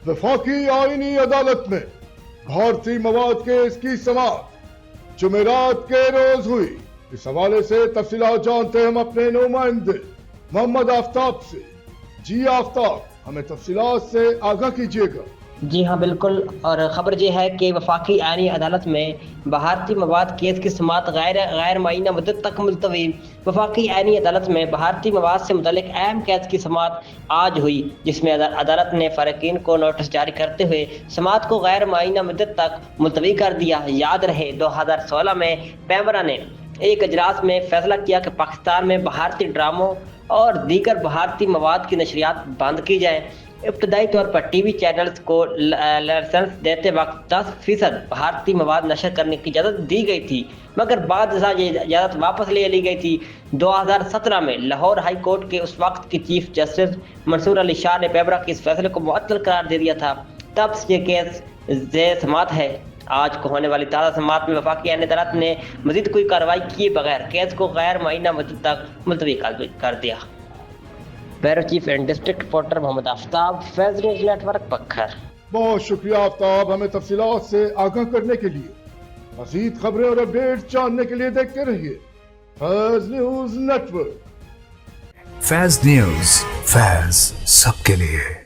वफाकी आईनी अदालत में भारतीय मवाद केस की समाअत जुमेरात के रोज हुई। इस हवाले से तफसीलात जानते हैं हम अपने नुमाइंदे मोहम्मद आफ्ताब से। जी आफ्ताब, हमें तफसीलात से आगाह कीजिएगा। जी हाँ बिल्कुल, और ख़बर ये है कि वफाकी आईनी अदालत में भारतीय मवाद केस की समाअत गैर मुअय्यना मुद्दत तक मुलतवी। वफाकी आईनी अदालत में भारतीय मवाद से मुतल्लिक अहम केस की समाअत आज हुई, जिसमें अदालत ने फ़ारिकीन को नोटिस जारी करते हुए समाअत को गैर मुअय्यना मुद्दत तक मुलतवी कर दिया। याद रहे 2016 में पैमरा ने एक इजलास में फैसला किया कि पाकिस्तान में भारतीय ड्रामों और दीगर भारतीय मवाद की नशरियात बंद की जाएँ। इब्तदाई तौर पर टीवी चैनल्स को लाइसेंस देते वक्त 10% भारतीय मवाद नशर करने की इजाज़त दी गई थी, मगर बाद ये इजाज़त वापस ले ली गई थी। 2017 में लाहौर हाई कोर्ट के उस वक्त के चीफ जस्टिस मंसूर अली शाह ने पैमरा के इस फैसले को मुअत्तल करार दे दिया था। तब से ये केस ज़ेर समाअत है। आज को होने वाली ताज़ा समाअत में वफाकी आईनी अदालत ने मज़ीद कोई कार्रवाई किए बगैर केस को गैर मुअय्यना मुद्दत तक मुलतवी कर दिया। Bureau chief and district reporter Mohammad Aftab, Faiz news network, Pakkhar. बहुत शुक्रिया आफ्ताब, हमें तफसीलात से आगाह करने के लिए। मज़ीद खबरें और अपडेट जानने के लिए देखते रहिए फैज़ न्यूज़ नेटवर्क। फैज़ न्यूज़, फैज़ सबके लिए।